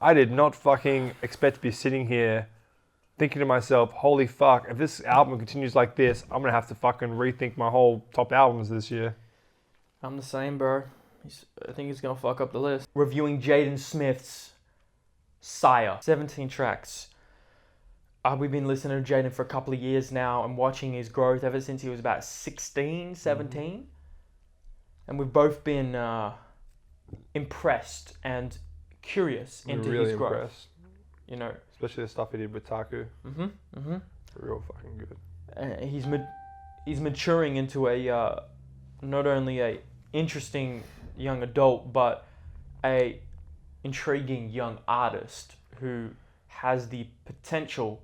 I did not fucking expect to be sitting here thinking to myself, holy fuck, if this album continues like this, I'm going to have to fucking rethink my whole top albums this year. I'm the same, bro. I think he's going to fuck up the list. Reviewing Jaden Smith's SYRE. 17 tracks. We've been listening to Jaden for a couple of years now and watching his growth ever since he was about 16, 17. And we've both been impressed and curious into really his growth. Impressed. You know, especially the stuff he did with Taku. Real fucking good. He's maturing into a not only a interesting young adult, but a intriguing young artist who has the potential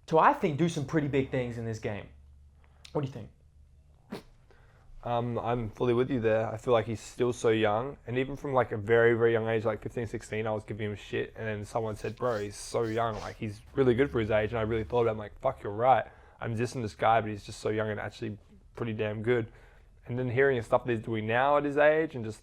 to, I think, do some pretty big things in this game. What do you think? I'm fully with you there. I feel like he's still so young, and even from like a very, very young age, like 15, 16, I was giving him shit, and then someone said, bro, he's so young, like he's really good for his age, and I really thought about it, I'm like, fuck, you're right. I'm dissing this guy, but he's just so young and actually pretty damn good. And then hearing the stuff that he's doing now at his age, and just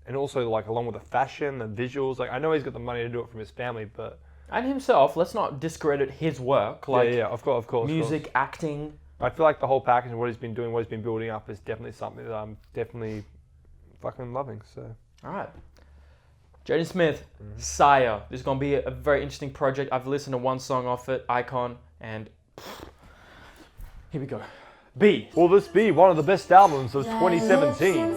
and also like along with the fashion, the visuals, like I know he's got the money to do it from his family, but... And himself, let's not discredit his work, like yeah, of course. Music, acting... I feel like the whole package and what he's been doing, what he's been building up is definitely something that I'm definitely fucking loving, so. All right. Jaden Smith, SYRE. This is going to be a very interesting project. I've listened to one song off it, Icon, and here we go. B. Will this be one of the best albums of 2017?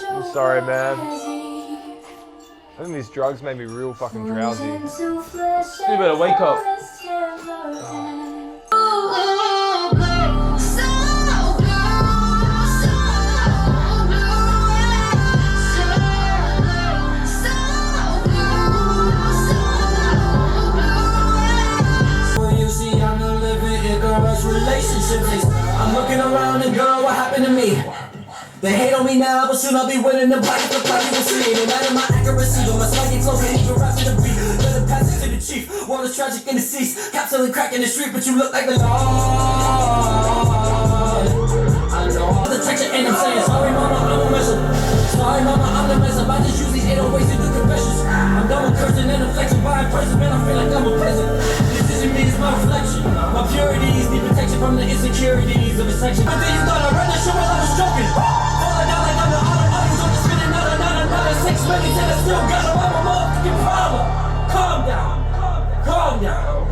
I'm sorry, man. I think these drugs made me real fucking drowsy. You better wake up. I'm looking around and girl, what happened to me? They hate on me now, but soon I'll be winning the fight. The fight you will see. No matter my accuracy, but my swaggy flow can even rap to the beat. Let them pass it to the chief. World is tragic and deceased. Capsule and crack in the street, but you look like the Lord. I know the texture and I'm saying sorry, mama, I'm a messer. Sorry, mama, I'm the messer. I just use these 808s to do confessions. I'm done with cursing and afflection by a person, man. I feel like I'm a peasant. This isn't me, it's my reflection. My purities need protection from the insecurities of a section. But then you thought I read the show while I was joking. Another 6 minutes and I still got a motherfucking problem. Calm down. Calm down.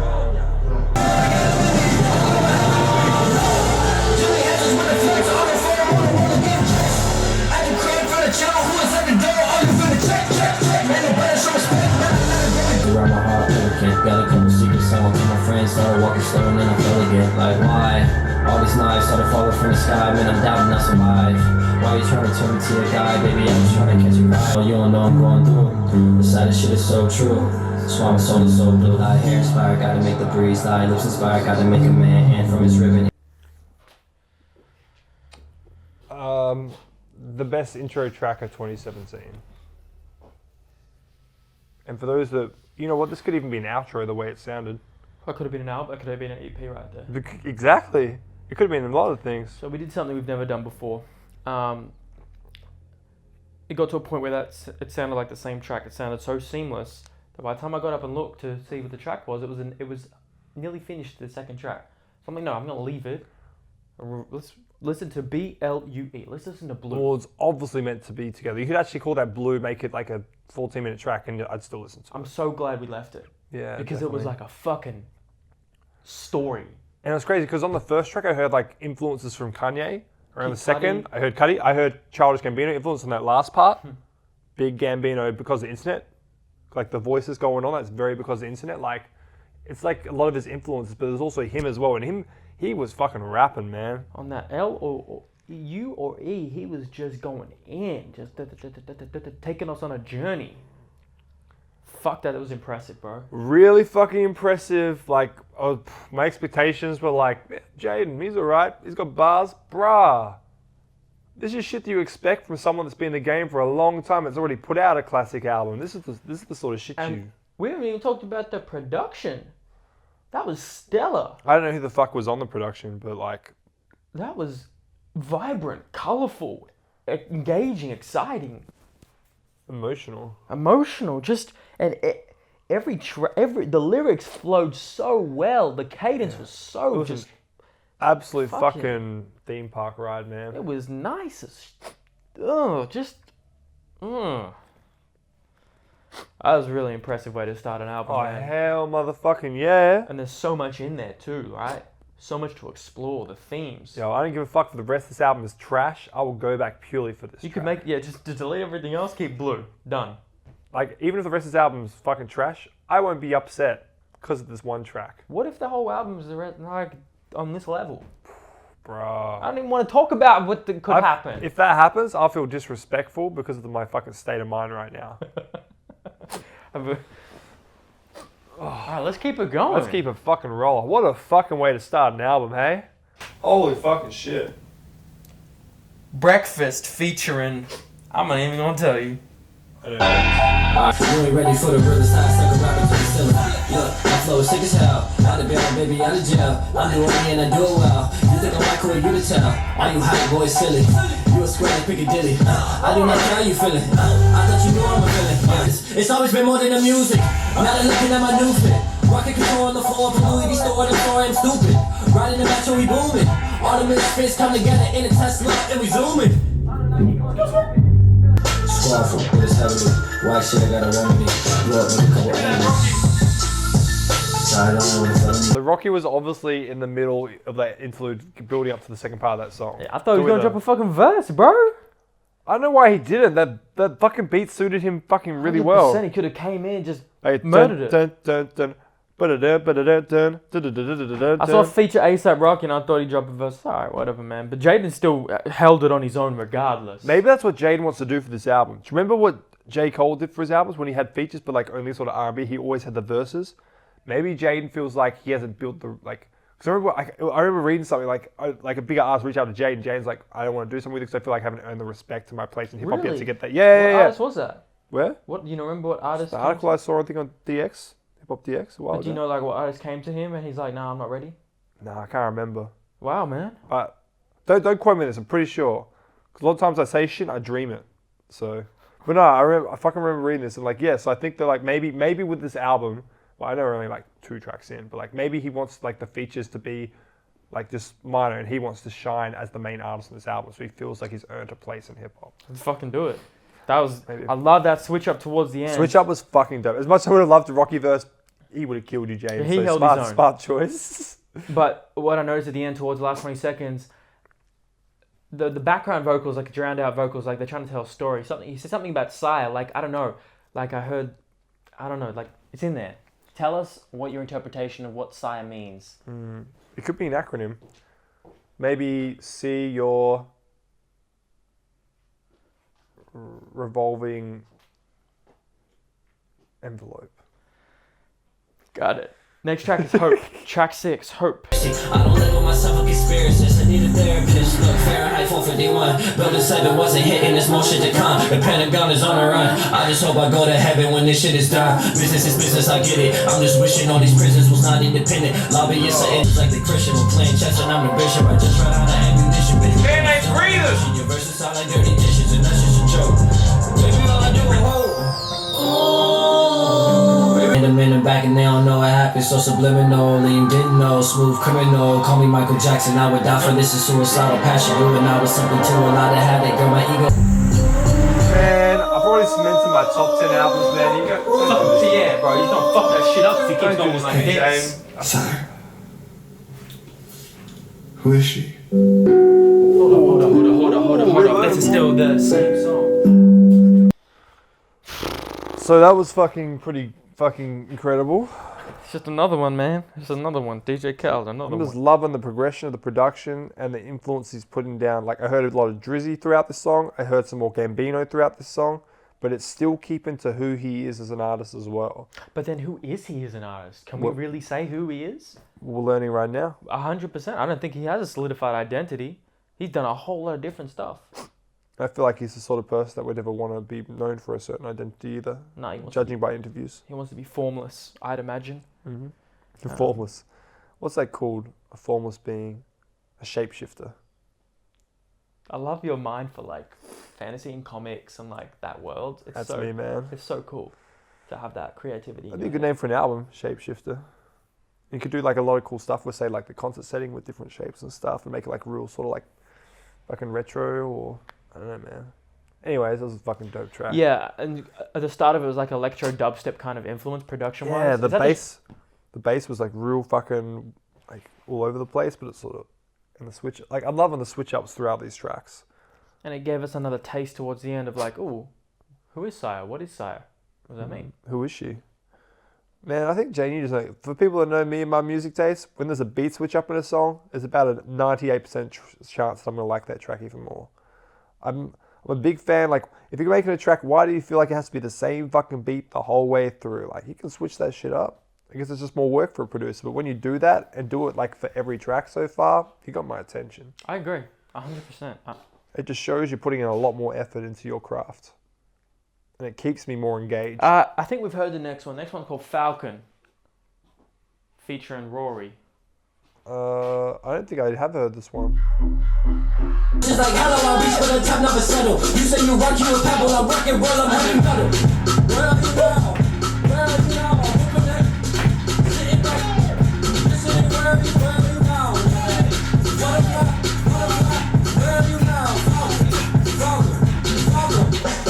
Jimmy Hedges with the flex on the phone. Wanna get checks. I can create for the channel. Who is at the door? Are you finna check? Man, no better show respect. Around my heart, hurricane. Got a couple secrets. Someone to my friends. Started walking slow and then I fell again. Like, why? All these knives started falling from the sky. Man, I'm doubting I survive. Why you trying to turn me to a guy, baby? I'm just trying to catch a ride. Oh, you don't know I'm going through. The saddest shit is so true. That's why my soul is so blue. Eye hair inspired, gotta make the breeze. Eye lips inspired, gotta make a man hand from his ribbon. The best intro track of 2017. And for those that, you know what, this could even be an outro the way it sounded. That could have been an album, that could have been an EP right there. Exactly. It could have been a lot of things. So we did something we've never done before. It got to a point where it sounded like the same track. It sounded so seamless that by the time I got up and looked to see what the track was, it was nearly finished the second track. So I'm like, no, I'm gonna leave it. Let's listen to BLUE. Let's listen to Blue. Well, it's obviously meant to be together. You could actually call that Blue, make it like a 14-minute track, and I'd still listen to it. I'm so glad we left it. Yeah, because definitely. It was like a fucking story. And it was crazy because on the first track I heard like influences from Kanye. Around the second, I heard Cudi. I heard Childish Gambino influence on that last part. Big Gambino because of the internet. Like the voices going on, that's very because of the internet. Like, it's like a lot of his influences, but there's also him as well. And he was fucking rapping, man. On that L or U or E, he was just going in, just taking us on a journey. Fuck that, it was impressive, bro. Really fucking impressive. Like, my expectations were like, Jaden, he's alright. He's got bars. Bruh. This is shit that you expect from someone that's been in the game for a long time. It's already put out a classic album. This is the sort of shit and we haven't even talked about the production. That was stellar. I don't know who the fuck was on the production, but like... That was vibrant, colourful, engaging, exciting. Emotional, just... And the lyrics flowed so well. The cadence was so it was just... Absolute fucking theme park ride, man. It was nice as... That was a really impressive way to start an album, man. Hell motherfucking yeah. And there's so much in there too, right? So much to explore, the themes. Yo, I don't give a fuck if the rest of this album is trash. I will go back purely for this You could make, just delete everything else, keep Blue. Done. Like, even if the rest of this album is fucking trash, I won't be upset because of this one track. What if the whole album is like on this level? Bro. I don't even want to talk about what could happen. If that happens, I'll feel disrespectful because of my fucking state of mind right now. Alright, let's keep it going. Let's keep it fucking rolling. What a fucking way to start an album, hey? Holy fucking shit. Breakfast featuring... I'm not even gonna tell you. You ain't ready for the realest high, sucker rapping to the ceiling. Look, my flow is sick as hell. Out of bail, baby, out of jail. I'm doing me and I do it well. You think I'm like who you to tell? Are you hot boy silly? You a square like Piccadilly. I do not care how you feeling. I thought you knew I'm a villain. It's always been more than the music. Now they're looking at my new fit. Rocket control on the floor from Louis V store. I'm sorry I'm stupid. Riding the metro, we booming. All the misfits come together in a Tesla and we zooming. Squawful, but it's heavily. Why shit I gotta run me? Blew up with a couple enemies. So Rocky was obviously in the middle of that interlude, building up to the second part of that song. Yeah, I thought he was gonna drop a fucking verse, bro. I don't know why he didn't. That fucking beat suited him fucking really well. He could have came in and just murdered it. I saw a feature ASAP Rocky and I thought he'd drop a verse. Alright, whatever, man. But Jaden still held it on his own regardless. Maybe that's what Jaden wants to do for this album. Do you remember what J. Cole did for his albums when he had features but like only sort of R&B? He always had the verses. Maybe Jaden feels like he hasn't built the like. Because I remember reading something like a bigger artist reached out to Jaden. Jaden's like, I don't want to do something with it because I feel like I haven't earned the respect to my place in hip hop yet to get that. Yeah. What artist was that? Where? What do you remember? What artist? The article I saw, I think on DX, Hip Hop DX. But do you know like what artist came to him and he's like, nah, I'm not ready. Nah, I can't remember. Wow, man. But don't quote me on this. I'm pretty sure. Because a lot of times I say shit, I dream it. So, but no, I fucking remember reading this and like, yeah. So I think they're like maybe with this album. Well, I know we're only like 2 tracks in, but like maybe he wants like the features to be like just minor, and he wants to shine as the main artist on this album, so he feels like he's earned a place in hip hop. Let's fucking do it. That was I love that switch up towards the end. Switch up was fucking dope. As much as I would have loved the Rocky verse, he would have killed you, James. He so held smart, his own. smart choice. But what I noticed at the end, towards the last 20 seconds, the background vocals, like drowned out vocals, like they're trying to tell a story. He said something about SYRE, like I don't know, like I don't know, like it's in there. Tell us what your interpretation of what SYRE means. It could be an acronym. Maybe see your revolving envelope. Got it. Next track is Hope. Track 6, Hope. I don't live with myself, a conspiracist. I need a therapist. Look, Fahrenheit 451. Building 7 wasn't hitting, there's more shit to come. The Pentagon is on the run. I just hope I go to heaven when this shit is done. Business is business, I get it. I'm just wishing all these prisons was not independent. Lobbyists are angels like the Christian. We're playing chess and I'm the bishop. I just run out of ammunition, bitch. Man, I breathe. Your verses sound like dirty dishes and that's just a joke. Baby, all I do is hope. In the back and they don't know what happened. So subliminal, and didn't know. Smooth criminal, call me Michael Jackson. I would die for this is suicidal passion. You and I was something too. A lot of habit, girl, my ego. Man, I've already cemented my top 10 albums, man. You go. Yeah, bro, you don't fuck that shit up if you keep going like this. Sire. Who is she? Hold on. This is still the same song. So that was pretty fucking incredible. It's just another one, man. It's another one. DJ Khaled, another I'm just one. loving the progression of the production and the influence he's putting down. Like I heard a lot of Drizzy throughout this song. I heard some more Gambino throughout this song. But it's still keeping to who he is as an artist as well. But then who is he as an artist? Can we really say who he is? We're learning right now. 100%. I don't think he has a solidified identity. He's done a whole lot of different stuff. I feel like he's the sort of person that would never want to be known for a certain identity either. No, judging by interviews. He wants to be formless, I'd imagine. Mm-hmm. A formless. What's that called? A formless being, a shapeshifter. I love your mind for like fantasy and comics and like that world. It's That's so, me, man. It's so cool to have that creativity. That'd be a good name for an album, shapeshifter. You could do like a lot of cool stuff with, say, like the concert setting with different shapes and stuff, and make it like real sort of like fucking retro, or I don't know, man. Anyways, that was a fucking dope track. Yeah, and at the start of it was like electro dubstep kind of influence production-wise. Yeah, the bass was like real fucking like all over the place, but it's sort of in the switch. Like I'm loving the switch ups throughout these tracks. And it gave us another taste towards the end of like, ooh, who is SYRE? What is SYRE? What does that mean? Who is she? Man, I think Jane, you just like, for people that know me and my music taste, when there's a beat switch up in a song, there's about a 98% chance that I'm gonna like that track even more. I'm a big fan. Like, if you're making a track, why do you feel like it has to be the same fucking beat the whole way through? Like, you can switch that shit up. I guess it's just more work for a producer. But when you do that and do it like for every track so far, you got my attention. I agree, 100%. It just shows you're putting in a lot more effort into your craft. And it keeps me more engaged. I think we've heard the next one. Next one's called Falcon, featuring Rory. I don't think I have heard this one. Just like hello, I reach for the top, never settle. You say you rock, you a pebble, I'm rock and roll, I'm heavy metal. Where are you now? Where are you now? I'm whipping that. Sitting back. Listening, where are you now? What a rock, where are you now? Falcon.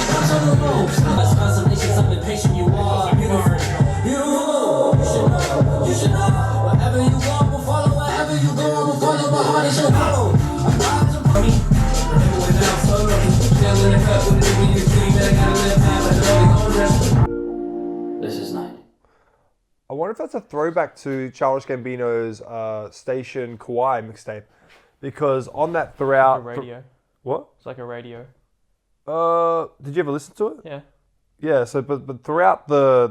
What's on the ropes? That's constellations, I'm impatient, you are beautiful. You should know. Whatever you want, we'll follow. Wherever you go, I will follow. My heart is your hollow. This is night. I wonder if that's a throwback to Childish Gambino's Station Kawaii mixtape, because on that throughout Like a radio. What? It's like a radio. Did you ever listen to it? Yeah. Yeah. So, but throughout the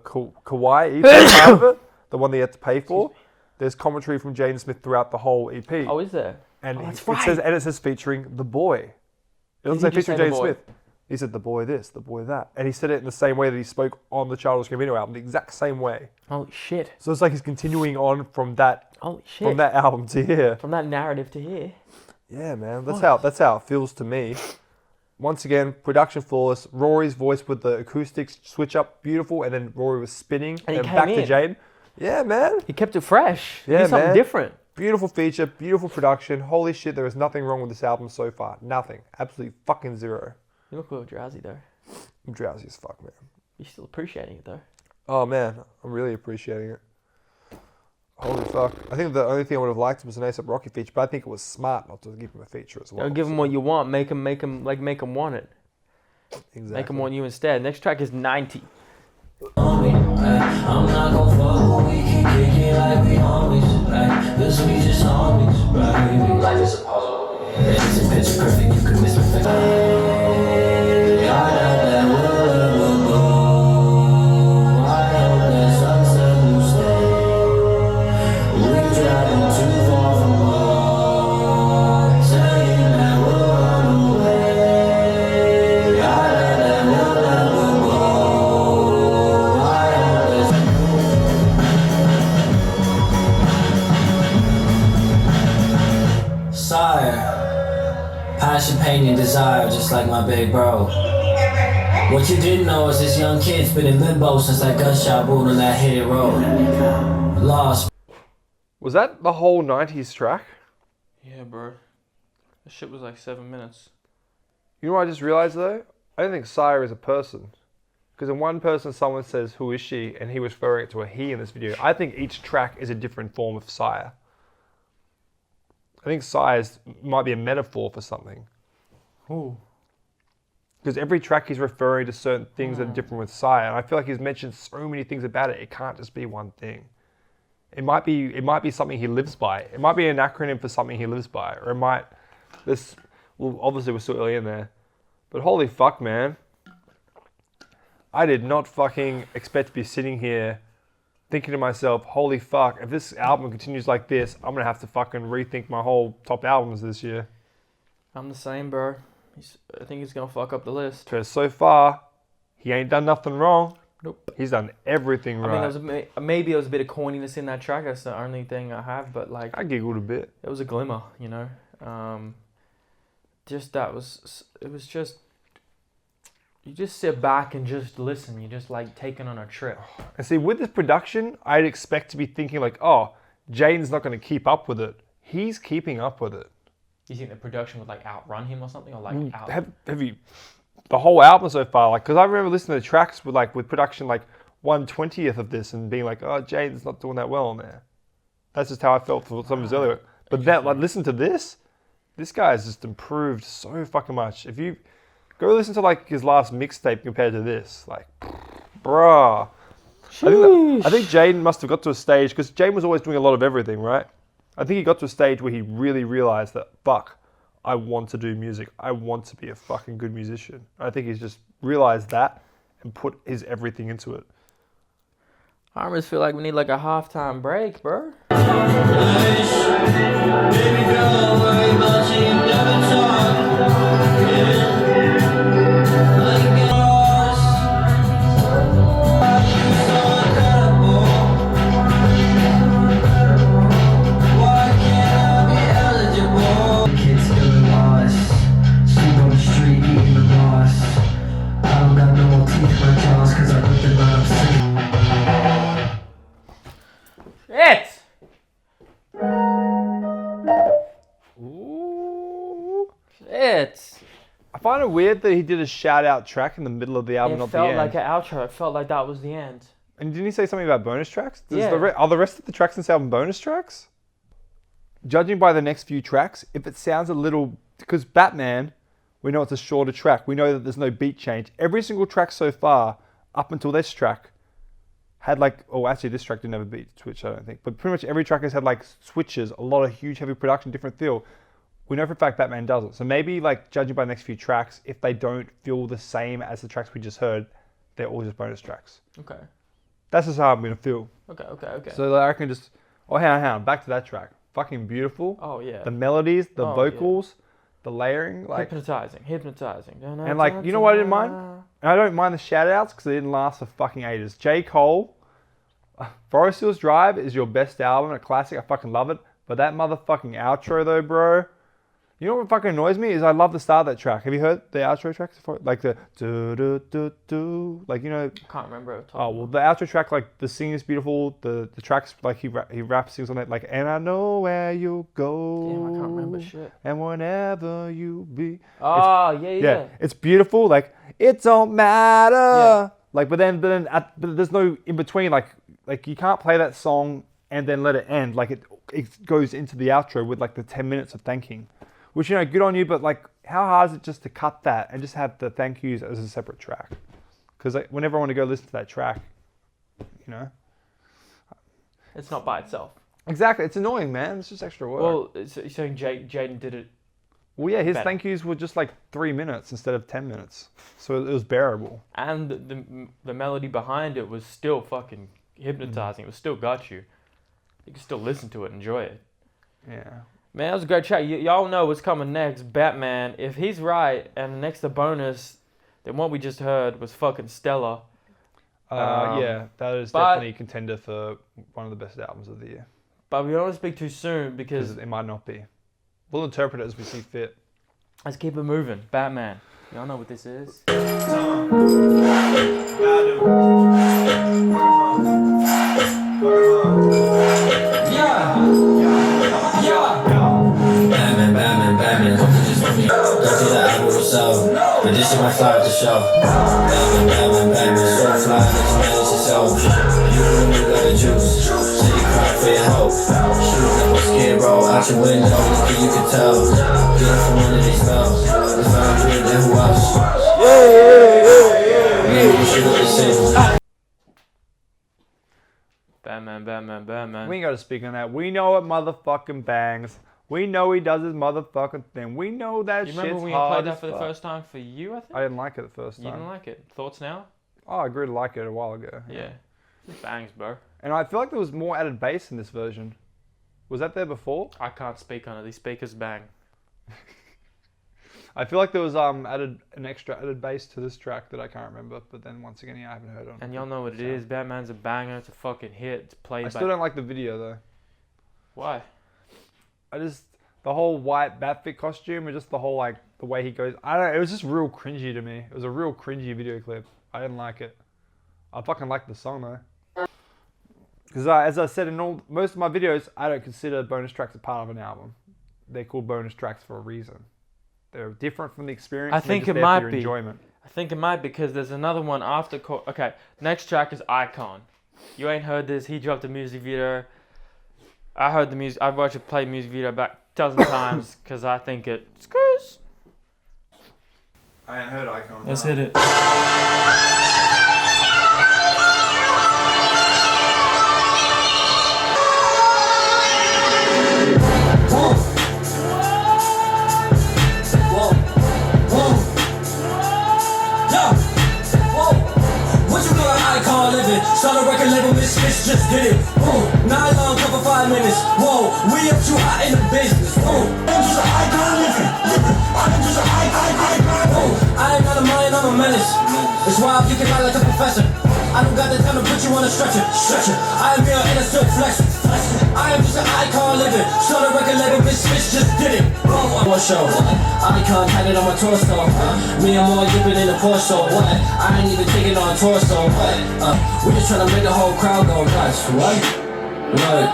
Kawaii EP part of it, the one that you had to pay for, there's commentary from Jaden Smith throughout the whole EP. Oh, is there? And that's it says featuring the boy. It doesn't say he just featuring say Jaden the boy? Smith. He said the boy this, the boy that. And he said it in the same way that he spoke on the Childish Gambino album, the exact same way. Holy shit. So it's like he's continuing on from that Holy shit. from that album to here. From that narrative to here. Yeah, man. That's how it feels to me. Once again, production flawless. Rory's voice with the acoustics switch up, beautiful, and then Rory was spinning And he came back in. to Jaden. Yeah, man. He kept it fresh. Yeah, He did something man. different. Beautiful feature, beautiful production. Holy shit, there is nothing wrong with this album so far. Nothing. Absolutely fucking zero. You look a little drowsy though. I'm drowsy as fuck, man. You're still appreciating it though. Oh, man. I'm really appreciating it. Holy fuck. I think the only thing I would have liked was an A$AP Rocky feature, but I think it was smart not to give him a feature as well. Don't give him what you want. Make him want it. Exactly. Make him want you instead. Next track is 90. I'm not gon' fuck, we can kick it like we homies, right? Cause we just homies, right? Life is a puzzle. It's a picture perfect, you could miss perfect. Passion, pain, and desire, just like my big bro. What you didn't know is this young kid's been in limbo since that gunshot wound on that hit road. Lost. Was that the whole 90s track? Yeah, bro. This shit was like 7 minutes. You know what I just realized though? I don't think SYRE is a person. Because in one person someone says, who is she? And he was referring it to a he in this video. I think each track is a different form of SYRE. I think SYRE might be a metaphor for something. Ooh. Because every track he's referring to certain things that are different with SYRE. And I feel like he's mentioned so many things about it. It can't just be one thing. It might be something he lives by. It might be an acronym for something he lives by. Or it might, well, obviously we're still early in there. But holy fuck, man. I did not fucking expect to be sitting here thinking to myself, holy fuck, if this album continues like this, I'm going to have to fucking rethink my whole top albums this year. I'm the same, bro. I think he's gonna fuck up the list. Because so far, he ain't done nothing wrong. Nope. He's done everything right. I mean, maybe there was a bit of corniness in that track. That's the only thing I have. But like, I giggled a bit. it was a glimmer, you know. Just that was. It was just. You just sit back and just listen. You're just like taking on a trip. And see, with this production, I'd expect to be thinking like, oh, Jaden's not going to keep up with it. He's keeping up with it. You think the production would like outrun him or something, or like Have you the whole album so far? Like, because I remember listening to tracks with production like 1/20th of this and being like, oh, Jaden's not doing that well on there. That's just how I felt for some of his earlier. But then, like, listen to this. This guy has just improved so fucking much. If you go listen to like his last mixtape compared to this, like, bruh. I think Jaden must have got to a stage, because Jaden was always doing a lot of everything, right? I think he got to a stage where he really realized that, fuck, I want to do music. I want to be a fucking good musician. I think he's just realized that and put his everything into it. I almost feel like we need like a halftime break, bro. I find it weird that he did a shout-out track in the middle of the album, not the end. It felt like an outro. It felt like that was the end. And didn't he say something about bonus tracks? Yeah. Are the rest of the tracks in this album bonus tracks? Judging by the next few tracks, if it sounds a little... Because Batman, we know it's a shorter track. We know that there's no beat change. Every single track so far, up until this track, had like... Oh, actually, this track didn't have a beat switch, I don't think. But pretty much every track has had like switches, a lot of huge, heavy production, different feel. We know for a fact Batman doesn't. So maybe, like, judging by the next few tracks, if they don't feel the same as the tracks we just heard, they're all just bonus tracks. Okay. That's just how I'm going to feel. Okay. So I reckon just... Oh, hang on. Back to that track. Fucking beautiful. Oh, yeah. The melodies, the vocals, the layering. Like, hypnotizing. And, like, you know what I didn't mind? And I don't mind the shout-outs because they didn't last for fucking ages. J. Cole, Forest Hills Drive is your best album, a classic. I fucking love it. But that motherfucking outro, though, bro... You know what fucking annoys me is I love the start of that track. Have you heard the outro track before? Like the do, like, you know. I can't remember. Oh well, the outro track, like the singing is beautiful. The tracks, like he raps, sings on it, like, and I know where you go. Damn, I can't remember shit. And whenever you be. Oh yeah. It's beautiful. Like, it don't matter. Yeah. Like, but there's no in between. Like you can't play that song and then let it end. Like it goes into the outro with like the 10 minutes of thanking. Which, you know, good on you, but like, how hard is it just to cut that and just have the thank yous as a separate track? Because like, whenever I want to go listen to that track, you know, it's not by itself. Exactly, it's annoying, man. It's just extra work. Well, so you're saying Jaden did it? Well, yeah, his better. Thank yous were just like 3 minutes instead of 10 minutes, so it was bearable. And the melody behind it was still fucking hypnotizing. It was still got you. You can still listen to it, and enjoy it. Yeah. Man, that was a great track. Y'all know what's coming next. Batman. If he's right, and next to bonus, then what we just heard was fucking stellar. Yeah, that is definitely a contender for one of the best albums of the year. But we don't want to speak too soon because it might not be. We'll interpret it as we see fit. Let's keep it moving. Batman. Y'all know what this is. Batman, hope you just want me. Don't do that, I will yourself. But this is my fly to show. Batman, so fly, that you manage yourself. You don't need like a juice. So you cry for your help. Shooting up a skid roll out your window, you can tell. Getting from one of these spells. If I'm good, then who else? Yeah. You should have listened. Batman. We ain't got to speak on that. We know it motherfucking bangs. We know he does his motherfucking thing. We know that shit's hard. You remember when you played that for the first time for you, I think? I didn't like it the first time. You didn't like it? Thoughts now? Oh, I agreed to like it a while ago. Yeah. Bangs, bro. And I feel like there was more added bass in this version. Was that there before? I can't speak on it. These speakers bang. I feel like there was an extra added bass to this track that I can't remember, but then once again, I haven't heard it. And y'all know what it is. Batman's a banger. It's a fucking hit. It's played I still don't like the video though. Why? The whole white Batfit costume and just the whole like the way he goes. I don't know. It was just real cringy to me. It was a real cringy video clip. I didn't like it. I fucking like the song though. Because as I said in most of my videos, I don't consider bonus tracks a part of an album. They're called bonus tracks for a reason. They're different from the experience. I think it might be. Enjoyment. I think it might because there's another one after. Okay, next track is Icon. You ain't heard this. He dropped a music video. I heard the music. I've watched it play music video about a dozen times because I think it screws. I ain't heard Icon. Let's hit it. Start a record label, Misfits just did it. Nylon cover 5 minutes. Whoa, we up too hot in the business. I'm just an icon living. I'm just an icon. I ain't got a mind, I'm a menace. It's wild, you can lie like a professor. I don't got the time to put you on a stretcher. I am here and I still flex. I am just an icon living. Start a record label, Misfits just did it. One show. Icon had it on my torso. Me, I'm more dipping in the torso. What? I ain't even taking on torso. What? We just trying to make the whole crowd go nuts. What? Look,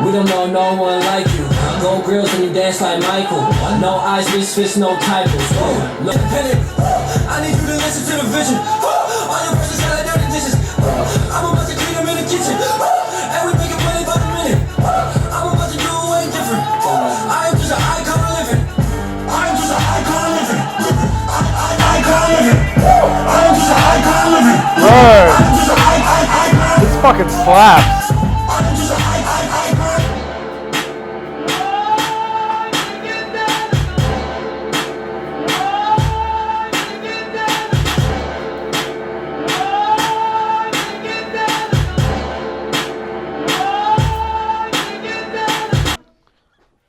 we don't know no one like you. Gold grills and you dance like Michael. No eyes, Misfits, no typos. Look, independent. I need you to listen to the vision. All your verses got like dirty dishes. I'm about to clean them in the kitchen. And we making money by the minute. I'm about to do it way different. I am just an icon living. I am just an icon living. Icon living. I am just an icon living. Bro, I am just an icon. this fucking slaps. I am just an icon.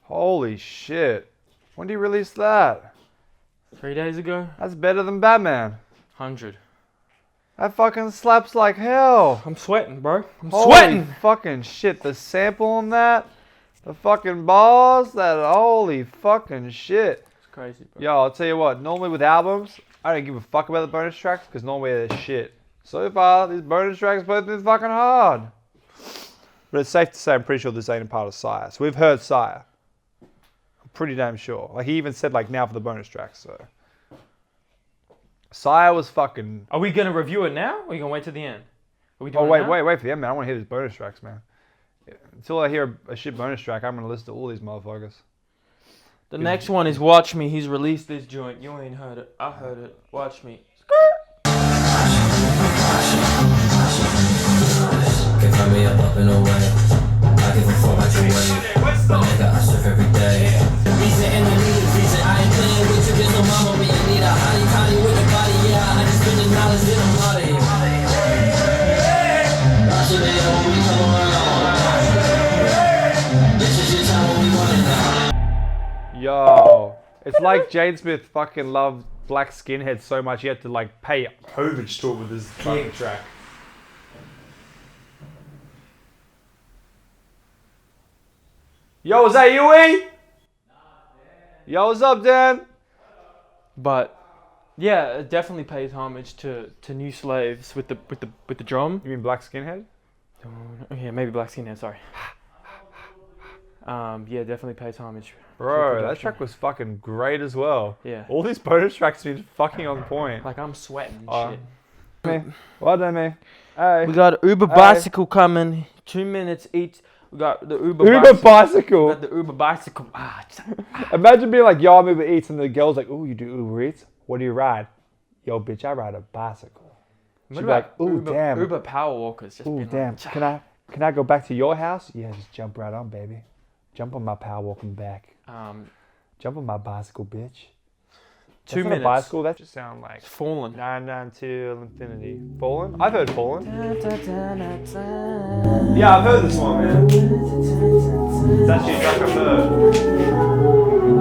Holy shit. When did he release that? 3 days ago. That's better than Batman. 100. That fucking slaps like hell. I'm sweating, bro. I'm Holy sweating. fucking shit. The sample on that, the fucking bars, that holy fucking shit. It's crazy, bro. Yo, I'll tell you what, normally with albums, I don't give a fuck about the bonus tracks because normally they're shit. So far, these bonus tracks both been fucking hard. But it's safe to say I'm pretty sure this ain't a part of SYRE. So we've heard SYRE. I'm pretty damn sure. Like he even said like now for the bonus tracks, so. SYRE was fucking... Are we going to review it now or are you going to wait till the end? Are we doing Oh, it now? wait for the end, man. I want to hear these bonus tracks, man. Until I hear a shit bonus track, I'm going to listen to all these motherfuckers. The next one is Watch Me. He's released this joint. You ain't heard it. I heard it. Watch Me. Can find me up and away. I give a fuck about your way. My nigga, I surf every day. Reason and the needed reason. I ain't playing with you, there's no mama. We ain't need a hottie with a body. Yeah, I just spend the knowledge, then I'm out of here. Watch it, baby, when we come around. This is your time when we want it now. Yo, it's like Jaden Smith fucking loved Black Skinhead so much he had to like pay homage to it with his fucking track. Yo, is that you, E? Yo, what's up, Dan? But yeah, it definitely pays homage to New Slaves with the drum. You mean Black Skinhead? Yeah, maybe Black Skinhead, sorry. Yeah, definitely pays homage. Bro, that track was fucking great as well. Yeah. All these bonus tracks have been fucking on point. Like I'm sweating and shit. Me. Well done, me. Hey. We got Uber Hey. bicycle coming. 2 minutes each. We got the Uber bicycle. We got the Uber bicycle. Imagine being like, yo, I'm Uber Eats, and the girl's like, ooh, you do Uber Eats? What do you ride? Yo, bitch, I ride a bicycle. She'd be like, ooh, Uber, damn. Uber power walkers. Just Ooh, being damn. like, Can I go back to your house? Yeah, just jump right on, baby. Jump on my power walking back. Jump on my bicycle, bitch. 2 That's not minutes. a bicycle. That just sound like Fallen. 992 Infinity. Fallen? I've heard Fallen. Yeah, I've heard this one, man. It's actually a track I've heard.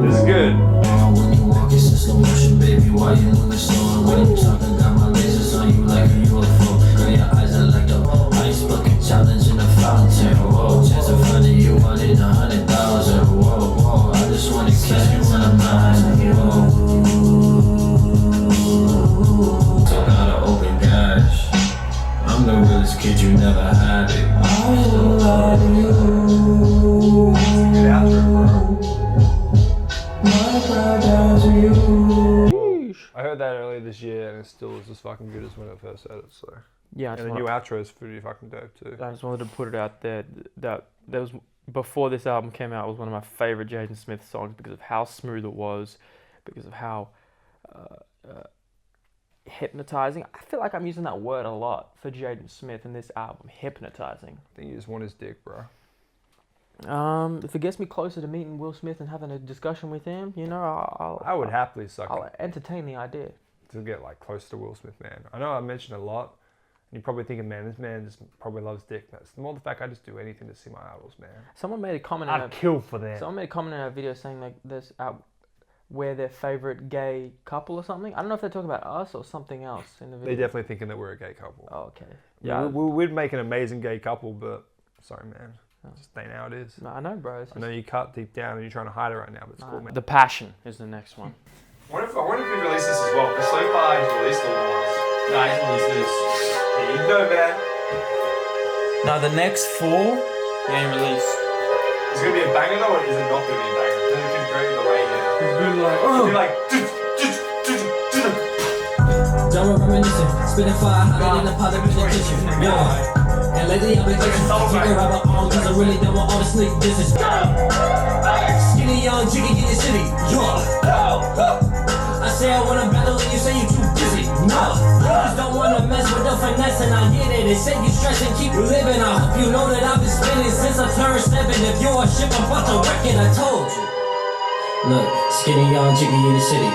This is good. When you walk, it's a slow you moving slow. When you talking, got my lasers on you like a UFO. Girl, your eyes are like the ice bucket challenge in the fountain. Whoa, chance of finding you 1 in 100,000. Whoa, whoa, I just wanna kiss you when I'm mine. Whoa. So gotta open cash. I'm the realest kid, you never had it. I love you. Get after it, bro. My brother's you. I heard that earlier this year, and it still was as fucking good as when I first heard it. So Yeah, and the new outro is pretty fucking dope too. I just wanted to put it out there that was before this album came out, it was one of my favorite Jaden Smith songs because of how smooth it was, because of how hypnotizing. I feel like I'm using that word a lot for Jaden Smith in this album, hypnotizing. I think you just want his dick, bro. If it gets me closer to meeting Will Smith and having a discussion with him, you know, I would happily suck I'll it entertain the idea. to get like close to Will Smith, man. I know I mentioned a lot, and you're probably thinking, man, this man just probably loves dick. That's more the fact I just do anything to see my idols, man. Someone made a comment. I'd kill for that. Someone made a comment in our video saying like this we're their favorite gay couple or something. I don't know if they're talking about us or something else in the video. They're definitely thinking that we're a gay couple. Oh, okay. Yeah, we'd make an amazing gay couple, but sorry, man. Just ain't how it is. No, I know, bro. I know you cut deep down and you're trying to hide it right now, but it's cool, man. The Passion is the next one. I wonder if we release this as well, because so far he's released all the ones. Nah, he's released this. Yeah, you know, man. Now the next 4, they ain't released. Is it going to be a banger though, or is it not going to be a banger? Then you can go the way here. He's been like, It'll be like... Don't reminiscing, spitting fire hotter than the pot that was in the kitchen. Yeah. And lately I've been itching. Keep the rubber on, cause I really don't want all the sneak distance. Skinny young jiggy in the city. Yeah. I say I wanna battle and you say you too busy. No. Just don't wanna mess with the finesse and I get it. It save you stress and keep you living. I hope you know that I've been spinning since I turned 7. If you're a ship, I'm about to wreck it, I told you. Look, skinny young jiggy in the city.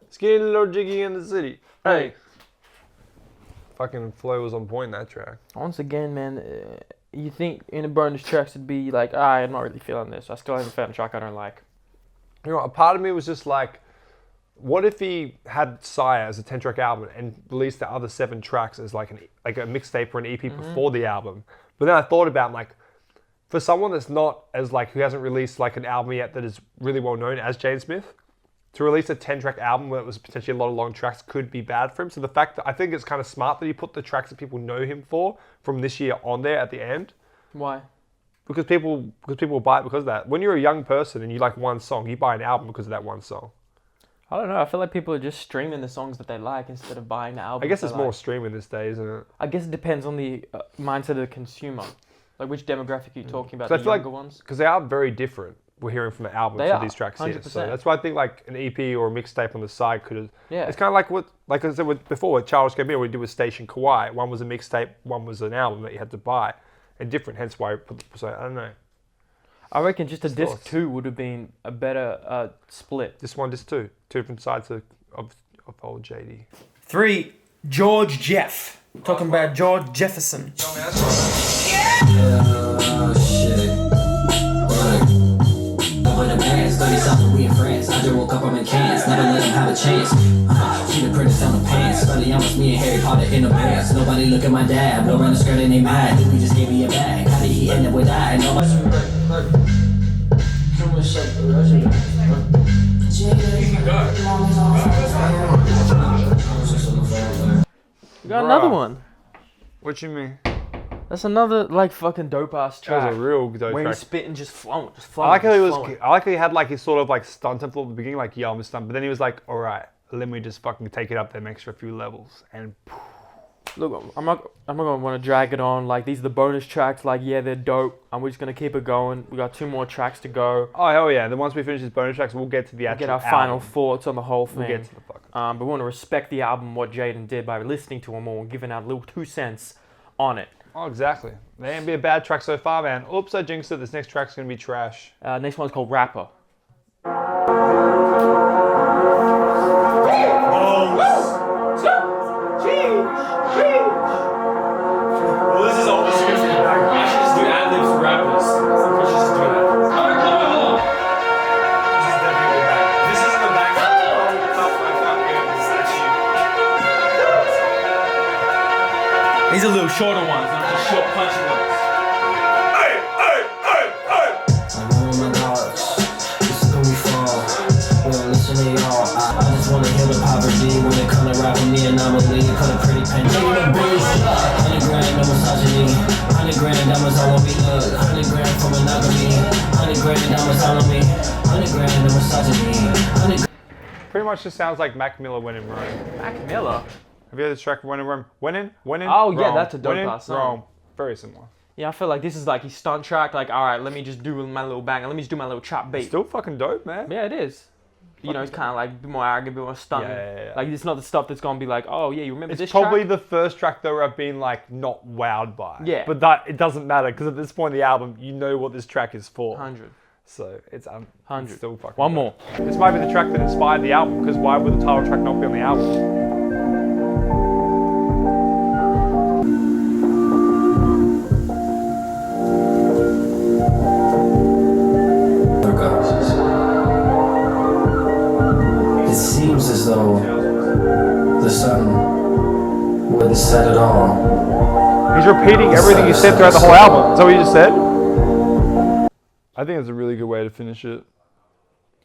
Skinny little jiggy in the city. Hey. Fucking flow was on point, that track. Once again, man, you think in a bonus tracks it'd be like, I'm not really feeling this. I still haven't found a track I don't like. You know, a part of me was just like, what if he had SYRE as a 10-track album and released the other 7 tracks as like a mixtape or an EP before the album? But then I thought about, like, for someone that's not as like, who hasn't released like an album yet that is really well known as Jaden Smith, to release a 10-track album where it was potentially a lot of long tracks could be bad for him. So the fact that I think it's kind of smart that he put the tracks that people know him for from this year on there at the end. Why? Because people buy it because of that. When you're a young person and you like one song, you buy an album because of that one song. I don't know. I feel like people are just streaming the songs that they like instead of buying the album. I guess it's more streaming this day, isn't it? I guess it depends on the mindset of the consumer. Like which demographic are you talking about? So The I feel younger like, ones? because they are very different. We're hearing from the album They to are, these tracks here. 100%. So that's why I think like an EP or a mixtape on the side could have... Yeah. It's kind of like what, like I said before with Childish Gambino, we did with Station Kauai. One was a mixtape, one was an album that you had to buy. And different, hence why I put the... So I don't know. I reckon just a disc Thoughts? 2 would have been a better split. This one, this two. Two different sides of old JD. 3, George Jeff. Talking about George Jefferson. Oh shit. Look. In the pants, 30 something, we in France. I just woke up, I'm in Cairns. Never let him have a chance. She the princess on the pants. Study almost me and Harry Potter in the pants. Nobody look at my dad. No run the skirt and they mad. He just gave me a bag. How did he end up with that? Nobody. You got another one. What you mean? That's another like fucking dope ass That track. was a real dope where track. he's spitting just flowing. I like how he was. I like how he had like his sort of like stunt at the beginning, like yeah, I'm a stunt. But then he was like, all right, let me just fucking take it up an extra few levels. And Look, I'm not gonna want to drag it on. Like these are the bonus tracks. Like yeah, they're dope, and we're just gonna keep it going. We got 2 more tracks to go. oh hell yeah! Then once we finish this bonus tracks, we'll get to the actual. Get our album. final thoughts on the whole thing. We'll get to the fucking. But we want to respect the album, what Jaden did by listening to him all and giving out a little 2 cents on it. Oh exactly. They ain't be a bad track so far, man. Oops, I jinxed it. This next track's gonna be trash. Next one's called Rapper. These are little shorter ones, not the short punchy ones. When it come to rapping, the anomaly, cut a pretty penny. $100 grand, no misogyny. $100 diamonds all on me, look. $100 for monogamy. $100 diamonds all on me. $100 no misogyny. Pretty much just sounds like Mac Miller When in Rome. Mac Miller? Have you heard this track When in Rome? When in? Oh, yeah, Rome. that's a dope When in ass song. Rome. Very similar. Yeah, I feel like this is like his stunt track. Like, all right, let me just do my little banger. Let me just do my little trap beat. Still fucking dope, man. Yeah, it is. You know, it's kind of like a bit more arrogant, a bit more stunning. Yeah. Like, it's not the stuff that's gonna be like, oh yeah, you remember It's this probably track? the first track though where I've been like not wowed by. Yeah. But that it doesn't matter because at this point in the album, you know what this track is for. 100. So it's 100. still fucking. One dope. more. This might be the track that inspired the album because why would the title track not be on the album? It seems as though the sun wouldn't set at all. He's repeating everything he said throughout the whole album. Is that what you just said? I think it's a really good way to finish it.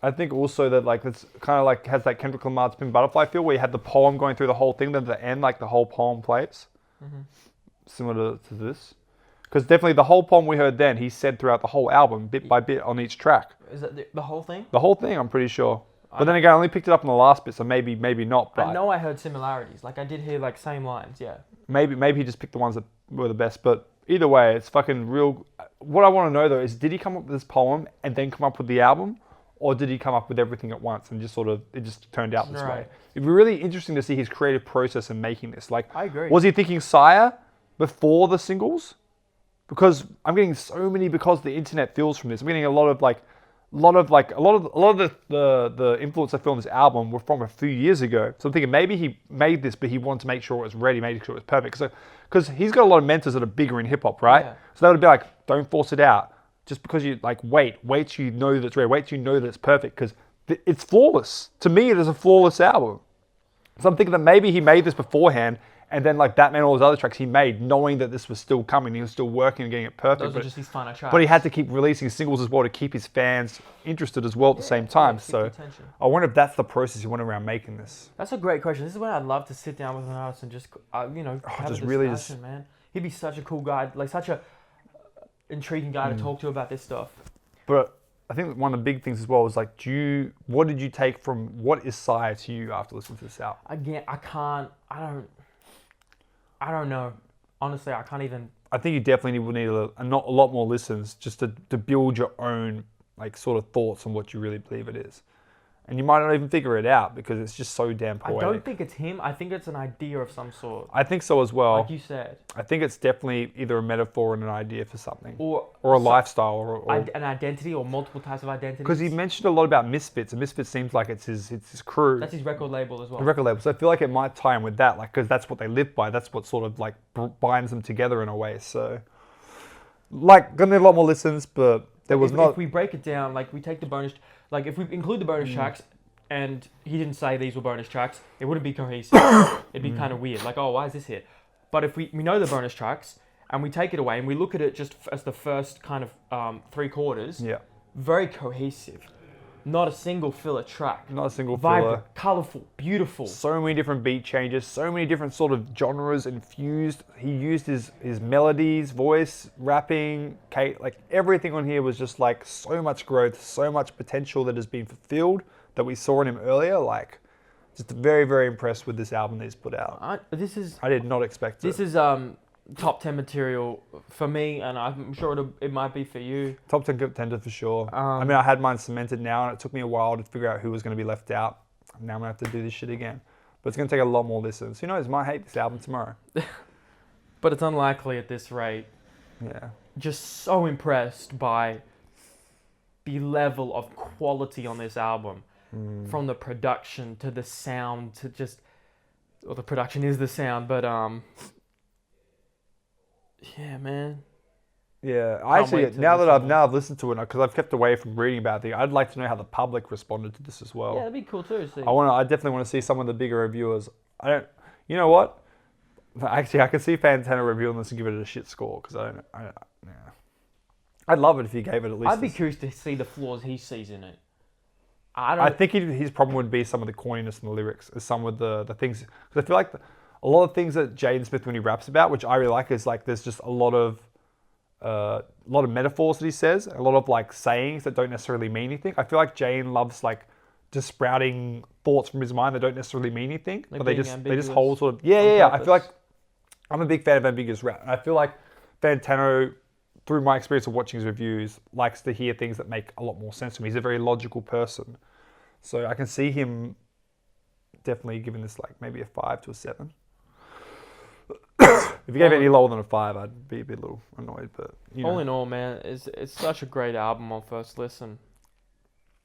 I think also that like it's kind of like has that Kendrick Lamar Spin Butterfly feel where you had the poem going through the whole thing, then at the end like the whole poem plays. Similar to this. Because definitely the whole poem we heard then, he said throughout the whole album, bit by bit on each track. Is that the whole thing? The whole thing, I'm pretty sure. But then again, I only picked it up in the last bit, so maybe not. But I know I heard similarities. Like I did hear like same lines. Yeah. maybe he just picked the ones that were the best. But either way, it's fucking real. What I want to know though is, did he come up with this poem and then come up with the album, or did he come up with everything at once and just it just turned out this way? It'd be really interesting to see his creative process in making this. Like, I agree. Was he thinking SYRE before the singles? Because I'm getting so many because the internet feels from this. I'm getting a lot of the influence I feel on this album were from a few years ago. So I'm thinking maybe he made this, but he wanted to make sure it was ready, made sure it was perfect. Because he's got a lot of mentors that are bigger in hip hop, right? Yeah. So they would be like, don't force it out. Just because you like wait till you know that it's ready, wait till you know that it's perfect, because it's flawless. To me, it is a flawless album. So I'm thinking that maybe he made this beforehand, and then like Batman, all those other tracks he made, knowing that this was still coming, he was still working and getting it perfect. Those are just these finer tracks. But he had to keep releasing singles as well to keep his fans interested as well at the same time. So I wonder if that's the process he went around making this. That's a great question. This is where I'd love to sit down with an artist and just, have just a really discussion, man. He'd be such a cool guy, like such a intriguing guy to talk to about this stuff. But I think one of the big things as well is like, what did you take from what is SYRE to you after listening to this album? Again, I don't know. Honestly, I can't even. I think you definitely will need a lot more listens just to build your own like sort of thoughts on what you really believe it is. And you might not even figure it out because it's just so damn poetic. I don't think it's him. I think it's an idea of some sort. I think so as well. Like you said. I think it's definitely either a metaphor and an idea for something. Or a so- lifestyle. Or an identity or multiple types of identities. because he mentioned a lot about Misfits, and Misfits seems like it's his crew. That's his record label as well. The record label. So I feel like it might tie in with that, like, because that's what they live by. That's what sort of like binds them together in a way. So, like, gonna need a lot more listens, but there was If we break it down, like we take the bonus, like if we include the bonus tracks, and he didn't say these were bonus tracks, it wouldn't be cohesive. It'd be kind of weird. Like, oh, why is this here? But if we know the bonus tracks and we take it away and we look at it just as the first kind of 3 quarters, Yeah. very cohesive. Not a single filler track. Not a single filler. Vibrant, colourful, beautiful. So many different beat changes, so many different sort of genres infused. He used his melodies, voice, rapping, like everything on here was just like so much growth, so much potential that has been fulfilled that we saw in him earlier. Like, just very, very impressed with this album that he's put out. I did not expect it. This is top 10 material for me, and I'm sure it might be for you. Top 10 contender for sure. I mean, I had mine cemented now, and it took me a while to figure out who was going to be left out. Now I'm going to have to do this shit again. But it's going to take a lot more listens. Who knows, I might hate this album tomorrow. But it's unlikely at this rate. Yeah. Just so impressed by the level of quality on this album. From the production to the sound to just... Well, the production is the sound, but... Yeah, man. Yeah, now I've listened to it, because I've kept away from reading about it, I'd like to know how the public responded to this as well. Yeah, that'd be cool too. See. I definitely want to see some of the bigger reviewers. You know what? Actually, I could see Fantano reviewing this and give it a shit score because I'd love it if he gave it at least. I'd be curious to see the flaws he sees in it. I think his problem would be some of the corniness in the lyrics, is some of the things. Because I feel like a lot of things that Jaden Smith, when he raps about, which I really like, is like there's just a lot of metaphors that he says, a lot of like sayings that don't necessarily mean anything. I feel like Jaden loves like just sprouting thoughts from his mind that don't necessarily mean anything, like but they just hold sort of yeah. I feel like I'm a big fan of ambiguous rap, and I feel like Fantano, through my experience of watching his reviews, likes to hear things that make a lot more sense to me. He's a very logical person. So I can see him definitely giving this like maybe a 5 to a 7. If you gave it any lower than a 5, I'd be a bit little annoyed. But you know. All in all, man, it's such a great album on first listen.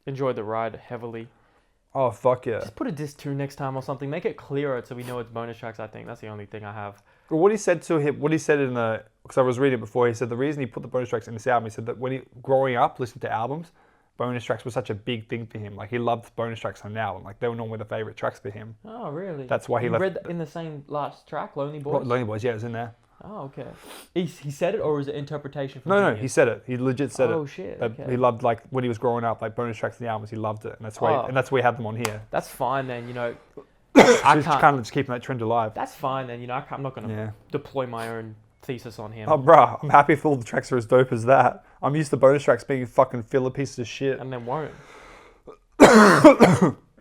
Enjoyed the ride heavily. Oh, fuck yeah. Just put a disc 2 next time or something. Make it clearer so we know it's bonus tracks, I think. That's the only thing I have. Well, what he said in the, because I was reading it before, he said the reason he put the bonus tracks in this album, he said that when he, growing up, listening to albums, bonus tracks was such a big thing for him. Like, he loved bonus tracks on an album. Like, they were normally the favorite tracks for him. Oh, really? That's why he left. read that in the same last track, Lonely Boys? Lonely Boys, yeah, it was in there. Oh, okay. He said it, or was it interpretation from No, Genius? he said it. He legit said it. Oh, shit, That okay. He loved, like, when he was growing up, like, bonus tracks in the albums, he loved it. And that's why, we have them on here. That's fine then, you know. I can't. Kind of just keeping that trend alive. That's fine then, you know. I'm not going to deploy my own thesis on him. Oh, bruh, I'm happy if all the tracks are as dope as that. I'm used to bonus tracks being fucking filler pieces of shit. And then won't.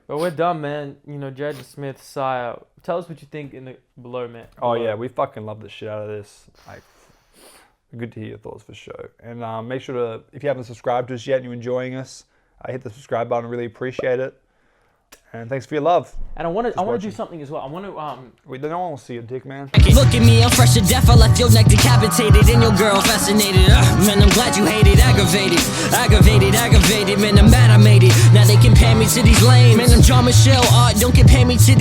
But we're done, man. You know, Jaden Smith SYRE. Tell us what you think in the below, man. Oh yeah, we fucking love the shit out of this. Like, good to hear your thoughts for sure. And make sure to, if you haven't subscribed to us yet and you're enjoying us, hit the subscribe button. I really appreciate it. And thanks for your love. And I want to do something as well. I want to Wait, no one will see your dick, man. Look at me, I'm fresh to death. I left your neck decapitated and your girl fascinated. Man, I'm glad you hate it. Aggravated. Man, I'm mad I made it. Now they compare me to these lames. Man, I'm John Michelle Art. Don't compare me to these